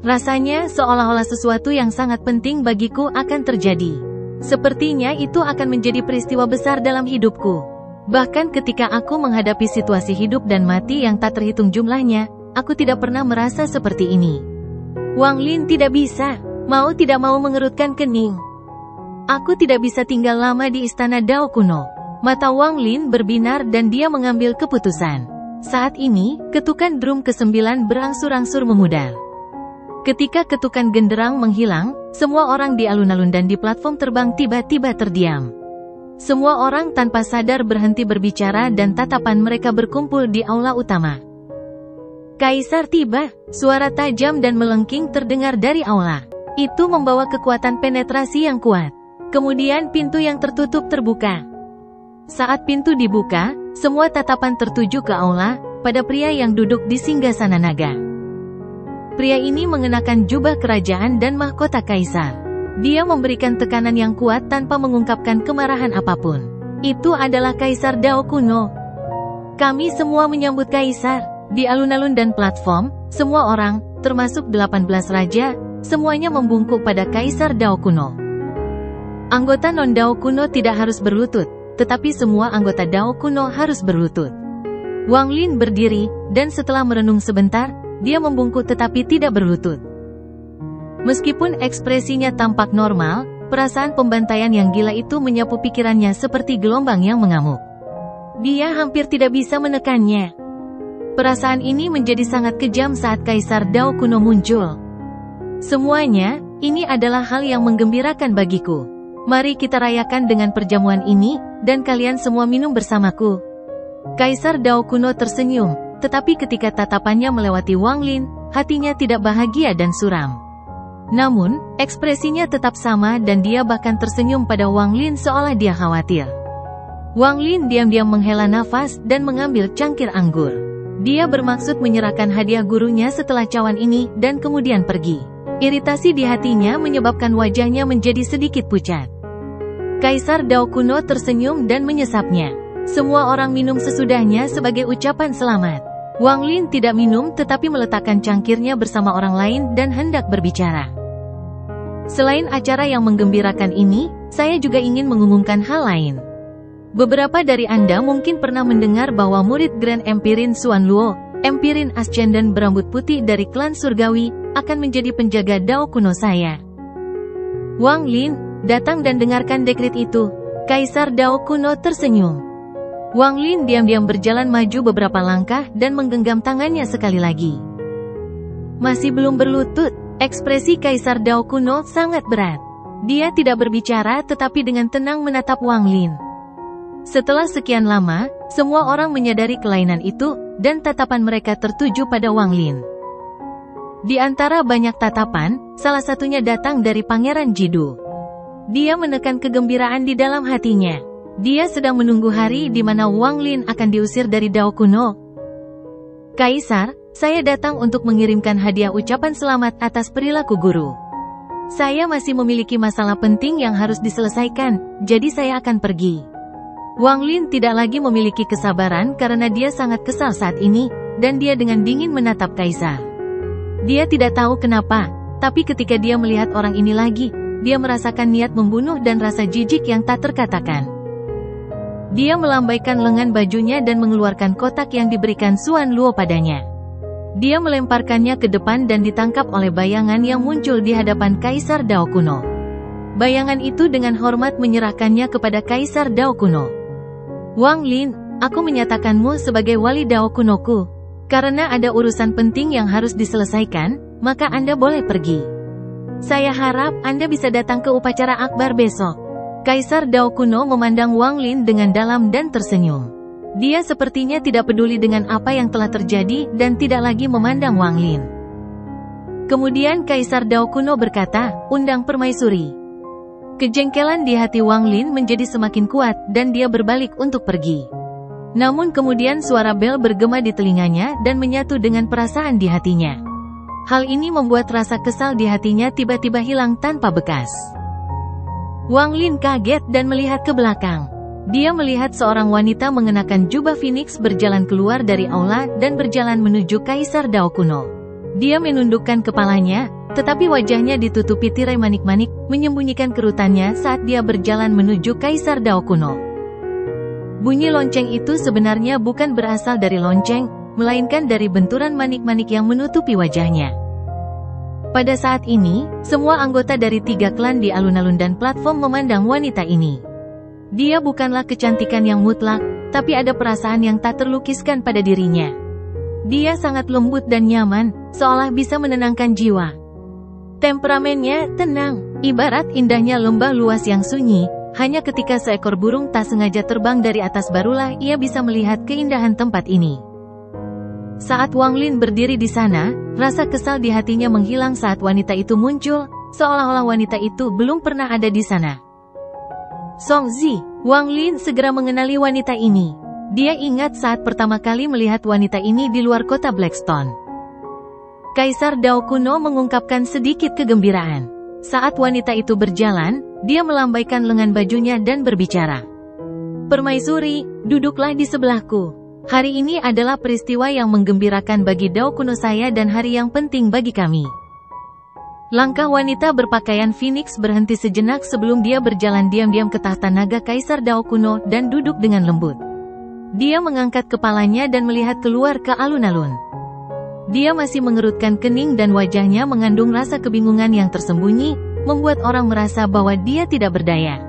Rasanya seolah-olah sesuatu yang sangat penting bagiku akan terjadi. Sepertinya itu akan menjadi peristiwa besar dalam hidupku. Bahkan ketika aku menghadapi situasi hidup dan mati yang tak terhitung jumlahnya, aku tidak pernah merasa seperti ini. Wang Lin tidak bisa, mau tidak mau mengerutkan kening. Aku tidak bisa tinggal lama di istana Dao kuno. Mata Wang Lin berbinar dan dia mengambil keputusan. Saat ini, ketukan drum ke-9 berangsur-angsur memudar. Ketika ketukan genderang menghilang, semua orang di alun-alun dan di platform terbang tiba-tiba terdiam. Semua orang tanpa sadar berhenti berbicara dan tatapan mereka berkumpul di aula utama. Kaisar tiba, suara tajam dan melengking terdengar dari aula. Itu membawa kekuatan penetrasi yang kuat. Kemudian pintu yang tertutup terbuka. Saat pintu dibuka, semua tatapan tertuju ke aula, pada pria yang duduk di singgasana naga. Pria ini mengenakan jubah kerajaan dan mahkota kaisar. Dia memberikan tekanan yang kuat tanpa mengungkapkan kemarahan apapun. Itu adalah Kaisar Dao kuno. Kami semua menyambut kaisar. Di alun-alun dan platform, semua orang, termasuk 18 raja, semuanya membungkuk pada Kaisar Dao kuno. Anggota non-Dao kuno tidak harus berlutut, tetapi semua anggota Dao kuno harus berlutut. Wang Lin berdiri, dan setelah merenung sebentar, dia membungkuk tetapi tidak berlutut. Meskipun ekspresinya tampak normal, perasaan pembantaian yang gila itu menyapu pikirannya seperti gelombang yang mengamuk. Dia hampir tidak bisa menekannya. Perasaan ini menjadi sangat kejam saat Kaisar Dao kuno muncul. Semuanya, ini adalah hal yang menggembirakan bagiku. Mari kita rayakan dengan perjamuan ini, dan kalian semua minum bersamaku. Kaisar Dao kuno tersenyum. Tetapi ketika tatapannya melewati Wang Lin, hatinya tidak bahagia dan suram. Namun, ekspresinya tetap sama dan dia bahkan tersenyum pada Wang Lin seolah dia khawatir. Wang Lin diam-diam menghela nafas dan mengambil cangkir anggur. Dia bermaksud menyerahkan hadiah gurunya setelah cawan ini dan kemudian pergi. Iritasi di hatinya menyebabkan wajahnya menjadi sedikit pucat. Kaisar Dao kuno tersenyum dan menyesapnya. Semua orang minum sesudahnya sebagai ucapan selamat. Wang Lin tidak minum tetapi meletakkan cangkirnya bersama orang lain dan hendak berbicara. Selain acara yang menggembirakan ini, saya juga ingin mengumumkan hal lain. Beberapa dari Anda mungkin pernah mendengar bahwa murid Grand Empirin Xuan Luo, Empirin Ascendant berambut putih dari klan surgawi, akan menjadi penjaga Dao kuno saya. Wang Lin, datang dan dengarkan dekret itu. Kaisar Dao kuno tersenyum. Wang Lin diam-diam berjalan maju beberapa langkah dan menggenggam tangannya sekali lagi. Masih belum berlutut, ekspresi Kaisar Dao kuno sangat berat. Dia tidak berbicara tetapi dengan tenang menatap Wang Lin. Setelah sekian lama, semua orang menyadari kelainan itu, dan tatapan mereka tertuju pada Wang Lin. Di antara banyak tatapan, salah satunya datang dari Pangeran Jidu. Dia menekan kegembiraan di dalam hatinya. Dia sedang menunggu hari di mana Wang Lin akan diusir dari Dao kuno. Kaisar, saya datang untuk mengirimkan hadiah ucapan selamat atas perilaku guru. Saya masih memiliki masalah penting yang harus diselesaikan, jadi saya akan pergi. Wang Lin tidak lagi memiliki kesabaran karena dia sangat kesal saat ini, dan dia dengan dingin menatap Kaisar. Dia tidak tahu kenapa, tapi ketika dia melihat orang ini lagi, dia merasakan niat membunuh dan rasa jijik yang tak terkatakan. Dia melambaikan lengan bajunya dan mengeluarkan kotak yang diberikan Xuan Luo padanya. Dia melemparkannya ke depan dan ditangkap oleh bayangan yang muncul di hadapan Kaisar Dao kuno. Bayangan itu dengan hormat menyerahkannya kepada Kaisar Dao kuno. Wang Lin, aku menyatakanmu sebagai wali Dao kunoku. Karena ada urusan penting yang harus diselesaikan, maka Anda boleh pergi. Saya harap Anda bisa datang ke upacara akbar besok. Kaisar Dao kuno memandang Wang Lin dengan dalam dan tersenyum. Dia sepertinya tidak peduli dengan apa yang telah terjadi dan tidak lagi memandang Wang Lin. Kemudian Kaisar Dao kuno berkata, undang permaisuri. Kejengkelan di hati Wang Lin menjadi semakin kuat dan dia berbalik untuk pergi. Namun kemudian suara bel bergema di telinganya dan menyatu dengan perasaan di hatinya. Hal ini membuat rasa kesal di hatinya tiba-tiba hilang tanpa bekas. Wang Lin kaget dan melihat ke belakang. Dia melihat seorang wanita mengenakan jubah Phoenix berjalan keluar dari aula dan berjalan menuju Kaisar Dao kuno. Dia menundukkan kepalanya, tetapi wajahnya ditutupi tirai manik-manik, menyembunyikan kerutannya saat dia berjalan menuju Kaisar Dao kuno. Bunyi lonceng itu sebenarnya bukan berasal dari lonceng, melainkan dari benturan manik-manik yang menutupi wajahnya. Pada saat ini, semua anggota dari 3 klan di alun-alun dan platform memandang wanita ini. Dia bukanlah kecantikan yang mutlak, tapi ada perasaan yang tak terlukiskan pada dirinya. Dia sangat lembut dan nyaman, seolah bisa menenangkan jiwa. Temperamennya tenang, ibarat indahnya lembah luas yang sunyi. Hanya ketika seekor burung tak sengaja terbang dari atas barulah ia bisa melihat keindahan tempat ini. Saat Wang Lin berdiri di sana, rasa kesal di hatinya menghilang saat wanita itu muncul, seolah-olah wanita itu belum pernah ada di sana. Song Zi, Wang Lin segera mengenali wanita ini. Dia ingat saat pertama kali melihat wanita ini di luar kota Blackstone. Kaisar Dao kuno mengungkapkan sedikit kegembiraan. Saat wanita itu berjalan, dia melambaikan lengan bajunya dan berbicara. "Permaisuri, duduklah di sebelahku. Hari ini adalah peristiwa yang menggembirakan bagi Dao kuno saya dan hari yang penting bagi kami." Langkah wanita berpakaian Phoenix berhenti sejenak sebelum dia berjalan diam-diam ke tahta naga Kaisar Dao kuno dan duduk dengan lembut. Dia mengangkat kepalanya dan melihat keluar ke alun-alun. Dia masih mengerutkan kening dan wajahnya mengandung rasa kebingungan yang tersembunyi, membuat orang merasa bahwa dia tidak berdaya.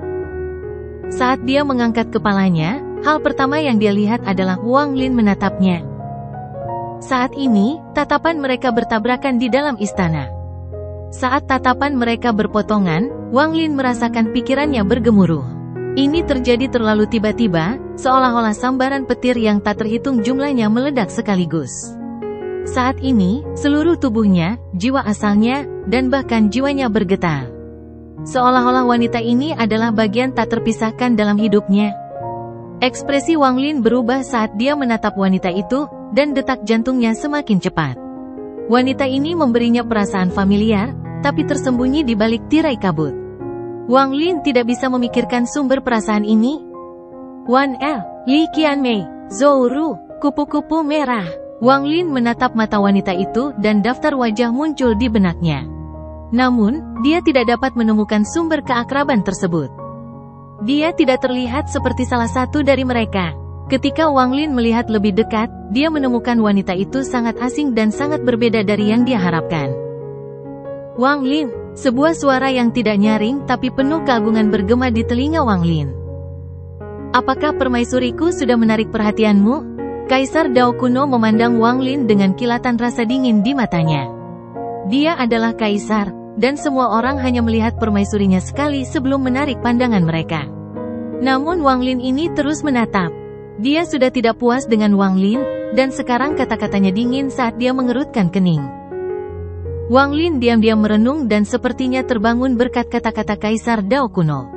Saat dia mengangkat kepalanya, hal pertama yang dia lihat adalah Wang Lin menatapnya. Saat ini, tatapan mereka bertabrakan di dalam istana. Saat tatapan mereka berpotongan, Wang Lin merasakan pikirannya bergemuruh. Ini terjadi terlalu tiba-tiba, seolah-olah sambaran petir yang tak terhitung jumlahnya meledak sekaligus. Saat ini, seluruh tubuhnya, jiwa asalnya, dan bahkan jiwanya bergetar. Seolah-olah wanita ini adalah bagian tak terpisahkan dalam hidupnya. Ekspresi Wang Lin berubah saat dia menatap wanita itu, dan detak jantungnya semakin cepat. Wanita ini memberinya perasaan familiar, tapi tersembunyi di balik tirai kabut. Wang Lin tidak bisa memikirkan sumber perasaan ini. Wan Er, Li Qianmei, Zhou Ru, kupu-kupu merah. Wang Lin menatap mata wanita itu dan daftar wajah muncul di benaknya. Namun, dia tidak dapat menemukan sumber keakraban tersebut. Dia tidak terlihat seperti salah satu dari mereka. Ketika Wang Lin melihat lebih dekat, dia menemukan wanita itu sangat asing dan sangat berbeda dari yang dia harapkan. Wang Lin, sebuah suara yang tidak nyaring tapi penuh keagungan bergema di telinga Wang Lin. "Apakah permaisuriku sudah menarik perhatianmu?" Kaisar Dao kuno memandang Wang Lin dengan kilatan rasa dingin di matanya. Dia adalah kaisar, dan semua orang hanya melihat permaisurinya sekali sebelum menarik pandangan mereka. Namun Wang Lin ini terus menatap. Dia sudah tidak puas dengan Wang Lin, dan sekarang kata-katanya dingin saat dia mengerutkan kening. Wang Lin diam-diam merenung dan sepertinya terbangun berkat kata-kata Kaisar Dao kuno.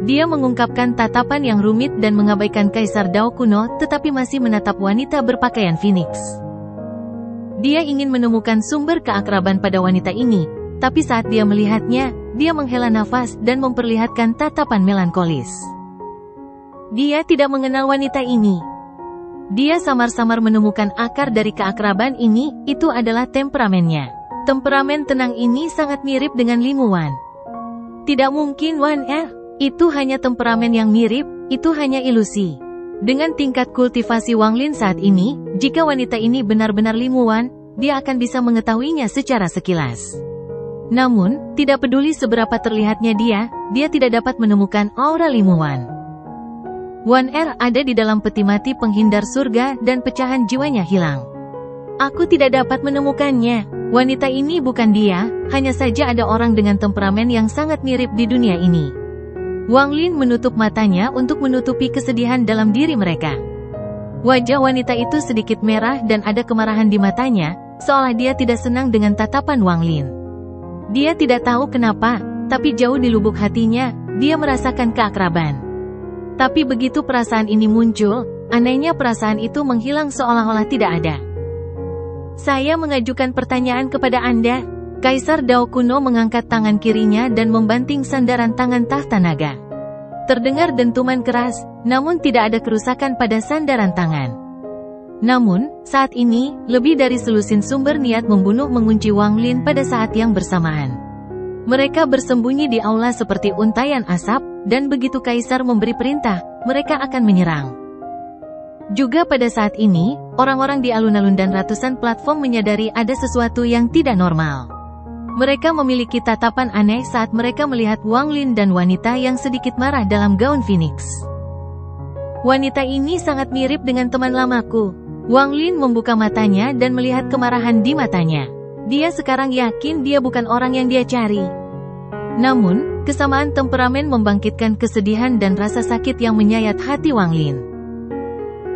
Dia mengungkapkan tatapan yang rumit dan mengabaikan Kaisar Dao kuno, tetapi masih menatap wanita berpakaian Phoenix. Dia ingin menemukan sumber keakraban pada wanita ini, tapi saat dia melihatnya, dia menghela nafas dan memperlihatkan tatapan melankolis. Dia tidak mengenal wanita ini. Dia samar-samar menemukan akar dari keakraban ini, itu adalah temperamennya. Temperamen tenang ini sangat mirip dengan Limu Wan. Tidak mungkin Wan Er. Itu hanya temperamen yang mirip, itu hanya ilusi. Dengan tingkat kultivasi Wang Lin saat ini, jika wanita ini benar-benar Limu Wan, dia akan bisa mengetahuinya secara sekilas. Namun, tidak peduli seberapa terlihatnya dia tidak dapat menemukan aura Limu Wan. Wan Er ada di dalam peti mati penghindar surga dan pecahan jiwanya hilang. Aku tidak dapat menemukannya. Wanita ini bukan dia, hanya saja ada orang dengan temperamen yang sangat mirip di dunia ini. Wang Lin menutup matanya untuk menutupi kesedihan dalam diri mereka. Wajah wanita itu sedikit merah dan ada kemarahan di matanya, seolah dia tidak senang dengan tatapan Wang Lin. Dia tidak tahu kenapa, tapi jauh di lubuk hatinya, dia merasakan keakraban. Tapi begitu perasaan ini muncul, anehnya perasaan itu menghilang seolah-olah tidak ada. "Saya mengajukan pertanyaan kepada Anda." Kaisar Dao kuno mengangkat tangan kirinya dan membanting sandaran tangan tahta naga. Terdengar dentuman keras, namun tidak ada kerusakan pada sandaran tangan. Namun, saat ini, lebih dari selusin sumber niat membunuh mengunci Wang Lin pada saat yang bersamaan. Mereka bersembunyi di aula seperti untaian asap, dan begitu Kaisar memberi perintah, mereka akan menyerang. Juga pada saat ini, orang-orang di alun-alun dan ratusan platform menyadari ada sesuatu yang tidak normal. Mereka memiliki tatapan aneh saat mereka melihat Wang Lin dan wanita yang sedikit marah dalam gaun Phoenix. Wanita ini sangat mirip dengan teman lamaku. Wang Lin membuka matanya dan melihat kemarahan di matanya. Dia sekarang yakin dia bukan orang yang dia cari. Namun, kesamaan temperamen membangkitkan kesedihan dan rasa sakit yang menyayat hati Wang Lin.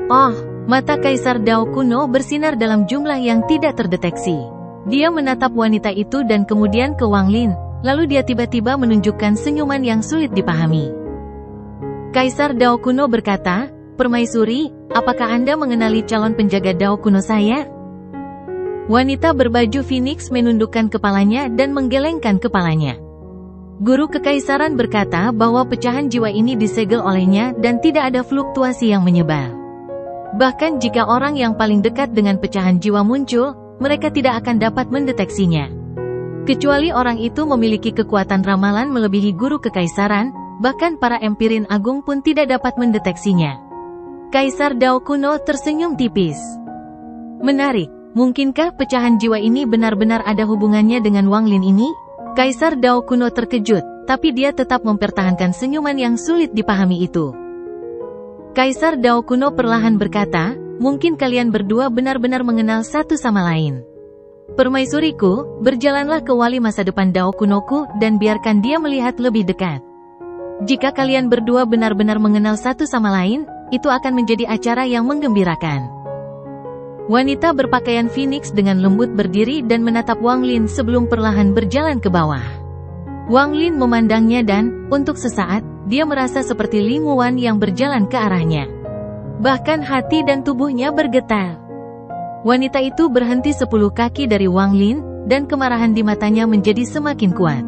Oh, mata Kaisar Dao kuno bersinar dalam jumlah yang tidak terdeteksi. Dia menatap wanita itu dan kemudian ke Wang Lin, lalu dia tiba-tiba menunjukkan senyuman yang sulit dipahami. Kaisar Dao kuno berkata, "Permaisuri, apakah Anda mengenali calon penjaga Dao kuno saya?" Wanita berbaju Phoenix menundukkan kepalanya dan menggelengkan kepalanya. Guru Kekaisaran berkata bahwa pecahan jiwa ini disegel olehnya dan tidak ada fluktuasi yang menyebar. Bahkan jika orang yang paling dekat dengan pecahan jiwa muncul, mereka tidak akan dapat mendeteksinya. Kecuali orang itu memiliki kekuatan ramalan melebihi guru kekaisaran, bahkan para empirin agung pun tidak dapat mendeteksinya. Kaisar Dao kuno tersenyum tipis. Menarik, mungkinkah pecahan jiwa ini benar-benar ada hubungannya dengan Wang Lin ini? Kaisar Dao kuno terkejut, tapi dia tetap mempertahankan senyuman yang sulit dipahami itu. Kaisar Dao kuno perlahan berkata, "Mungkin kalian berdua benar-benar mengenal satu sama lain. Permaisuriku, berjalanlah ke wali masa depan Dao kunoku dan biarkan dia melihat lebih dekat. Jika kalian berdua benar-benar mengenal satu sama lain, itu akan menjadi acara yang menggembirakan." Wanita berpakaian Phoenix dengan lembut berdiri dan menatap Wang Lin sebelum perlahan berjalan ke bawah. Wang Lin memandangnya dan, untuk sesaat, dia merasa seperti linguan yang berjalan ke arahnya. Bahkan hati dan tubuhnya bergetar. Wanita itu berhenti 10 kaki dari Wang Lin, dan kemarahan di matanya menjadi semakin kuat.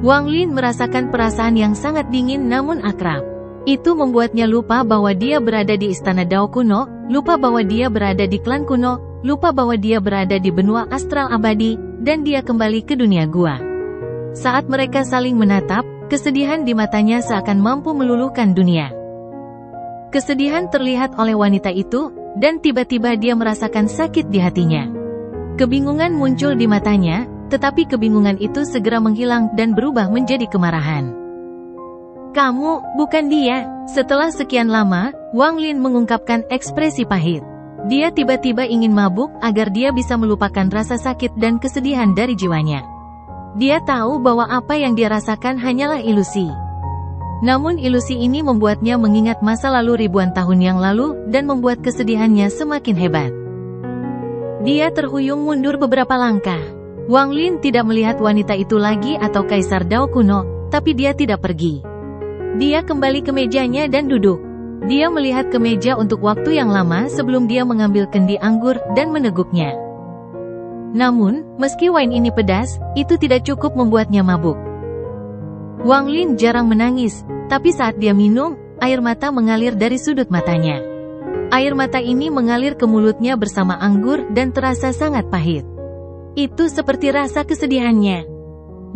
Wang Lin merasakan perasaan yang sangat dingin namun akrab. Itu membuatnya lupa bahwa dia berada di istana Dao kuno, lupa bahwa dia berada di klan kuno, lupa bahwa dia berada di benua astral abadi, dan dia kembali ke dunia gua. Saat mereka saling menatap, kesedihan di matanya seakan mampu meluluhkan dunia. Kesedihan terlihat oleh wanita itu, dan tiba-tiba dia merasakan sakit di hatinya. Kebingungan muncul di matanya, tetapi kebingungan itu segera menghilang dan berubah menjadi kemarahan. "Kamu, bukan dia." Setelah sekian lama, Wang Lin mengungkapkan ekspresi pahit. Dia tiba-tiba ingin mabuk agar dia bisa melupakan rasa sakit dan kesedihan dari jiwanya. Dia tahu bahwa apa yang dia rasakan hanyalah ilusi. Namun ilusi ini membuatnya mengingat masa lalu ribuan tahun yang lalu dan membuat kesedihannya semakin hebat. Dia terhuyung mundur beberapa langkah. Wang Lin tidak melihat wanita itu lagi atau Kaisar Dao kuno, tapi dia tidak pergi. Dia kembali ke mejanya dan duduk. Dia melihat ke meja untuk waktu yang lama sebelum dia mengambil kendi anggur dan meneguknya. Namun, meski wine ini pedas, itu tidak cukup membuatnya mabuk. Wang Lin jarang menangis, tapi saat dia minum, air mata mengalir dari sudut matanya. Air mata ini mengalir ke mulutnya bersama anggur dan terasa sangat pahit. Itu seperti rasa kesedihannya.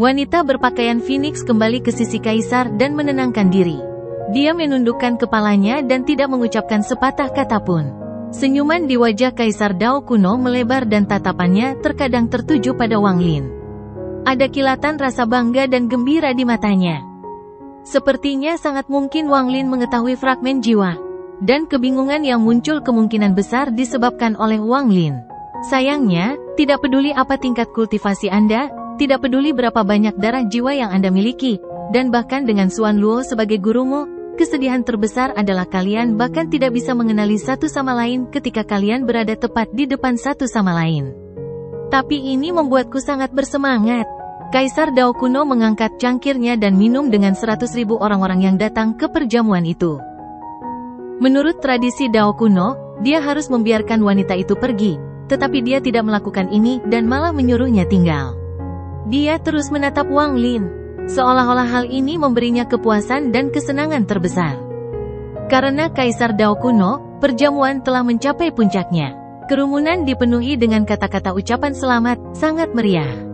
Wanita berpakaian Phoenix kembali ke sisi kaisar dan menenangkan diri. Dia menundukkan kepalanya dan tidak mengucapkan sepatah kata pun. Senyuman di wajah Kaisar Dao kuno melebar dan tatapannya terkadang tertuju pada Wang Lin. Ada kilatan rasa bangga dan gembira di matanya. Sepertinya sangat mungkin Wang Lin mengetahui fragmen jiwa. Dan kebingungan yang muncul kemungkinan besar disebabkan oleh Wang Lin. Sayangnya, tidak peduli apa tingkat kultivasi Anda, tidak peduli berapa banyak darah jiwa yang Anda miliki, dan bahkan dengan Xuan Luo sebagai gurumu, kesedihan terbesar adalah kalian bahkan tidak bisa mengenali satu sama lain ketika kalian berada tepat di depan satu sama lain. Tapi ini membuatku sangat bersemangat. Kaisar Dao kuno mengangkat cangkirnya dan minum dengan 100.000 orang-orang yang datang ke perjamuan itu. Menurut tradisi Dao kuno, dia harus membiarkan wanita itu pergi, tetapi dia tidak melakukan ini dan malah menyuruhnya tinggal. Dia terus menatap Wang Lin, seolah-olah hal ini memberinya kepuasan dan kesenangan terbesar. Karena Kaisar Dao kuno, perjamuan telah mencapai puncaknya. Kerumunan dipenuhi dengan kata-kata ucapan selamat, sangat meriah.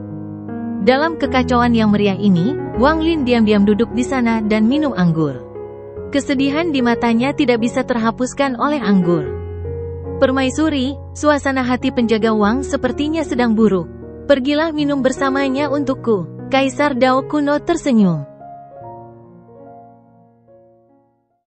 Dalam kekacauan yang meriah ini, Wang Lin diam-diam duduk di sana dan minum anggur. Kesedihan di matanya tidak bisa terhapuskan oleh anggur. Permaisuri, suasana hati penjaga Wang sepertinya sedang buruk. Pergilah minum bersamanya untukku. Kaisar Dao kuno tersenyum.